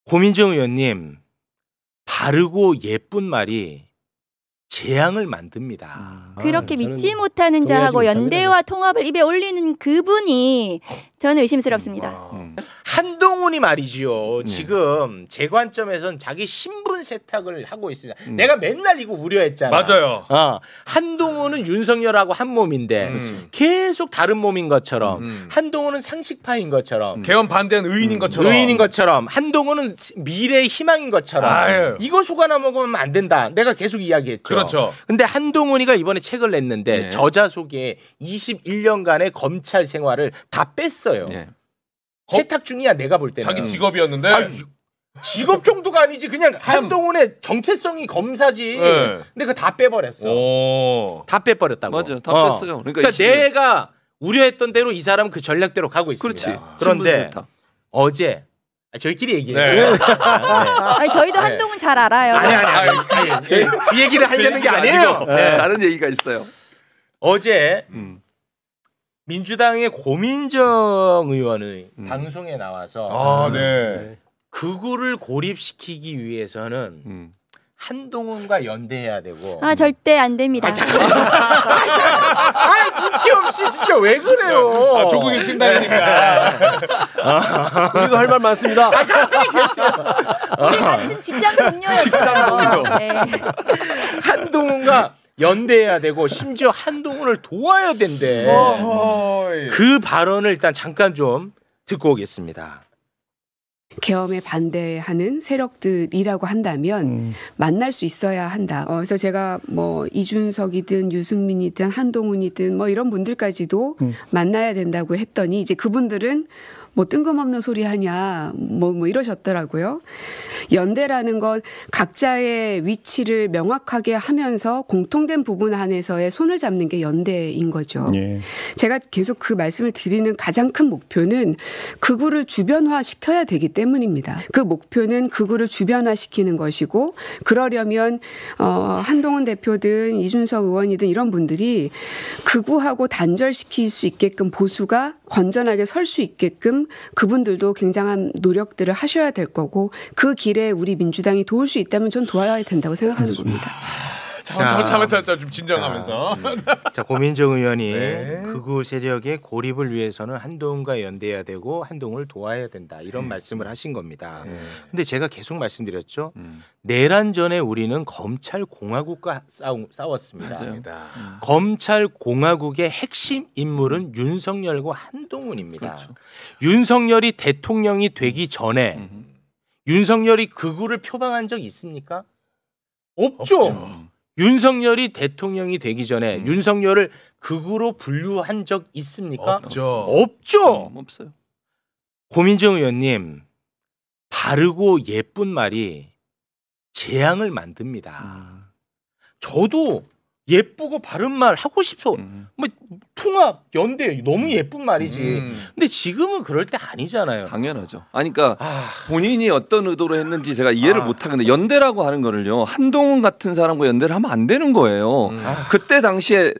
고민정 의원님, 바르고 예쁜 말이 재앙을 만듭니다. 그렇게 믿지 못하는 자하고 연대와 통합을 입에 올리는 그분이 저는 의심스럽습니다. 한동훈이 말이지요. 지금 제 관점에선 자기 신분 세탁을 하고 있습니다. 내가 맨날 이거 우려했잖아. 맞아요. 한동훈은 윤석열하고 한 몸인데 계속 다른 몸인 것처럼 한동훈은 상식파인 것처럼 개헌 반대한 의인인 것처럼 한동훈은 미래의 희망인 것처럼 이거 속아나 먹으면 안 된다. 내가 계속 이야기했죠. 그렇죠. 근데 한동훈이가 이번에 책을 냈는데 저자 속에 21년간의 검찰 생활을 다 뺐어요. 세탁 중이야 내가 볼 때는. 자기 직업이었는데. 직업 정도가 아니지 그냥 한동훈의 정체성이 검사지. 근데 그거 다 빼버렸어. 다 빼버렸다고. 맞아, 다 뺐어요. 그러니까 내가 우려했던 대로 이 사람은 그 전략대로 가고 있습니다. 그렇지. 그런데 어제 저희끼리 얘기해요. 아니, 저희도 한동훈 잘 알아요. 아니. 저희 그 얘기를 하려는 게 아니에요. 다른 얘기가 있어요. 어제 민주당의 고민정 의원의 방송에 나와서 극우를 고립시키기 위해서는 한동훈과 연대해야 되고. 절대 안 됩니다. 눈치 없이 진짜 왜 그래요? 조국이 신당이니까. 우리도 할 말 많습니다. 우리 같은 직장 동료였어요. 한동훈과 연대해야 되고 심지어 한동훈을 도와야 된대. 그 발언을 일단 잠깐 좀 듣고 오겠습니다. 계엄에 반대하는 세력들이라고 한다면 만날 수 있어야 한다. 그래서 제가 뭐 이준석이든 유승민이든 한동훈이든 뭐 이런 분들까지도 만나야 된다고 했더니 이제 그분들은 뭐 뜬금없는 소리 하냐 뭐 이러셨더라고요. 연대라는 건 각자의 위치를 명확하게 하면서 공통된 부분 안에서의 손을 잡는 게 연대인 거죠. 제가 계속 그 말씀을 드리는 가장 큰 목표는 극우를 주변화시켜야 되기 때문입니다. 그 목표는 극우를 주변화시키는 것이고 그러려면 한동훈 대표든 이준석 의원이든 이런 분들이 극우하고 단절시킬 수 있게끔 보수가 건전하게 설 수 있게끔 그분들도 굉장한 노력들을 하셔야 될 거고 그 길에 우리 민주당이 도울 수 있다면 전 도와야 된다고 생각하는 겁니다. 좀 진정하면서. 자, 고민정 의원이 극우 세력의 고립을 위해서는 한동훈과 연대해야 되고 한동훈을 도와야 된다. 이런 말씀을 하신 겁니다. 근데 제가 계속 말씀드렸죠. 내란 전에 우리는 검찰 공화국과 싸웠습니다. 맞습니다. 검찰 공화국의 핵심 인물은 윤석열과 한동훈입니다. 윤석열이 대통령이 되기 전에 윤석열이 극우를 표방한 적 있습니까? 없죠. 윤석열이 대통령이 되기 전에 윤석열을 극우로 분류한 적 있습니까? 없죠. 없어요. 고민정 의원님, 바르고 예쁜 말이 재앙을 만듭니다. 저도 예쁘고 바른 말 하고 싶어. 뭐 통합, 연대 너무 예쁜 말이지. 근데 지금은 그럴 때 아니잖아요. 당연하죠. 아니 그러니까 본인이 어떤 의도로 했는지 제가 이해를 못 하겠는데 연대라고 하는 거를요. 한동훈 같은 사람과 연대를 하면 안 되는 거예요. 그때 당시에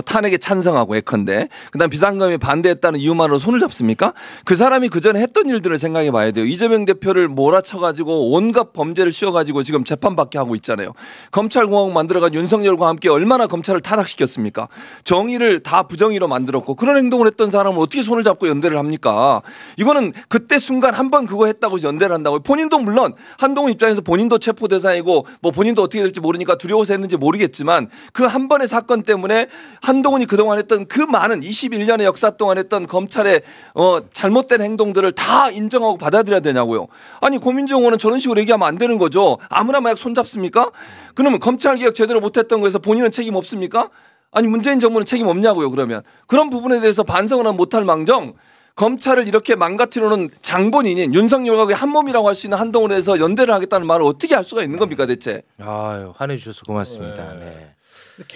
탄핵에 찬성하고 예컨대 그다음 비상금에 반대했다는 이유만으로 손을 잡습니까? 그 사람이 그 전에 했던 일들을 생각해 봐야 돼요. 이재명 대표를 몰아쳐가지고 온갖 범죄를 씌워가지고 지금 재판받게 하고 있잖아요. 검찰공화국 만들어가지고 윤석열과 함께 얼마나 검찰을 타락시켰습니까? 정의를 다 부정의로 만들었고 그런 행동을 했던 사람은 어떻게 손을 잡고 연대를 합니까? 이거는 그때 순간 한 번 그거 했다고 연대를 한다고. 본인도 물론 한동훈 입장에서 본인도 체포 대상이고 뭐 본인도 어떻게 될지 모르니까 두려워서 했는지 모르겠지만 그 한 번의 사건 때문에 한동훈이 그동안 했던 그 많은 21년의 역사 동안 했던 검찰의 잘못된 행동들을 다 인정하고 받아들여야 되냐고요. 아니 고민정 의원은 저런 식으로 얘기하면 안 되는 거죠. 아무나 막 손잡습니까? 그러면 검찰개혁 제대로 못했던 거에서 본인은 책임 없습니까? 아니 문재인 정부는 책임 없냐고요. 그러면 그런 부분에 대해서 반성은 못할 망정 검찰을 이렇게 망가뜨려놓은 장본인인 윤석열과 한 몸이라고 할 수 있는 한동훈에 대해서 연대를 하겠다는 말을 어떻게 할 수가 있는 겁니까 대체? 아유, 화내주셔서 고맙습니다. 네.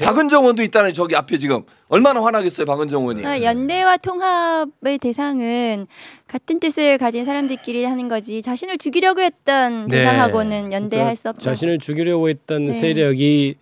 박은정 의원도 있다는 저기 앞에 지금 얼마나 화나겠어요 박은정 의원이. 연대와 통합의 대상은 같은 뜻을 가진 사람들끼리 하는 거지 자신을 죽이려고 했던 대상하고는 연대할 수 없죠. 자신을 죽이려고 했던 세력이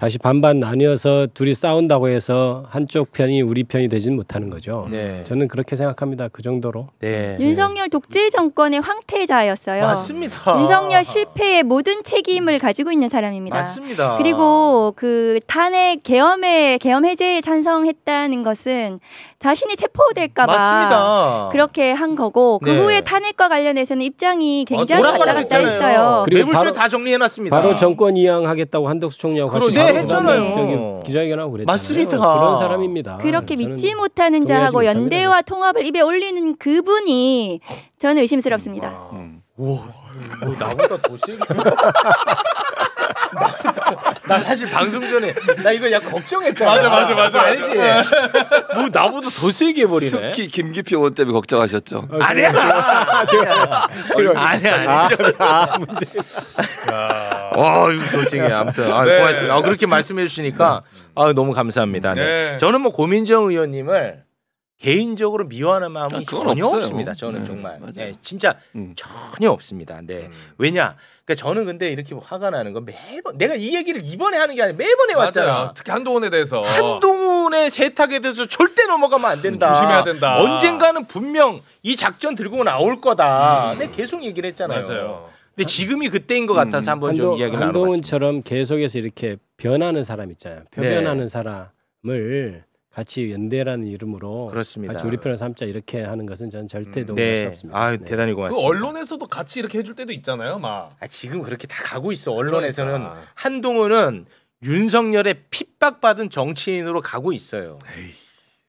다시 반반 나뉘어서 둘이 싸운다고 해서 한쪽 편이 우리 편이 되지는 못하는 거죠. 네. 저는 그렇게 생각합니다. 그 정도로. 네. 윤석열 독재 정권의 황태자였어요. 맞습니다. 윤석열 실패의 모든 책임을 가지고 있는 사람입니다. 맞습니다. 그리고 그 탄핵 계엄 해제에 찬성했다는 것은 자신이 체포될까봐 맞습니다. 그렇게 한 거고 그 네. 후에 탄핵과 관련해서는 입장이 굉장히 왔다 갔다 돌아가겠잖아요. 했어요. 그리고 매불쇼 바로- 다 정리해놨습니다. 바로 정권 이양하겠다고 한덕수 총리하고 같이 네, 바로 했잖아요. 저기 기자회견하고 그랬잖아요. 맞습니다. 그런 사람입니다. 그렇게 저는 믿지 못하는 동의하지 자하고 못합니다. 연대와 통합을 입에 올리는 그분이 저는 의심스럽습니다. 나보다 더 세게. 나 사실 방송 전에 나 이거 약간 걱정했잖아. 맞아. 알지? 뭐 나보다 더 세게 해버리네. 특히 김기표 의원 때문에 걱정하셨죠. 아니야. 아니야. 와 이거 더 세게. 아무튼 네. 고맙습니다. 그렇게 말씀해 주시니까 너무 감사합니다. 네. 네. 저는 뭐 고민정 의원님을 개인적으로 미워하는 마음이 그건 전혀 없어요. 없습니다. 저는 정말 맞아요. 네, 진짜 전혀 없습니다. 네. 왜냐? 그러니까 저는 근데 이렇게 화가 나는 건 매번 내가 이 얘기를 이번에 하는 게 아니라 매번 해왔잖아. 맞아요. 특히 한동훈에 대해서 한동훈의 세탁에 대해서 절대 넘어가면 안 된다. 조심해야 된다. 언젠가는 분명 이 작전 들고 나올 거다. 근데 계속 얘기를 했잖아요. 맞아요. 근데 지금이 그때인 것 같아서 한번 좀 이야기를 나눠봤습니다. 한동훈처럼 계속해서 이렇게 변하는 사람 있잖아요. 표변하는 네. 사람을 같이 연대라는 이름으로 그렇습니다. 같이 우리 편을 삼자 이렇게 하는 것은 저는 절대 동의할 수 네. 없습니다. 네. 대단히 그 고맙습니다. 언론에서도 같이 이렇게 해줄 때도 있잖아요, 막. 지금 그렇게 다 가고 있어. 언론에서는 그러니까. 한동훈은 윤석열의 핍박받은 정치인으로 가고 있어요. 에이.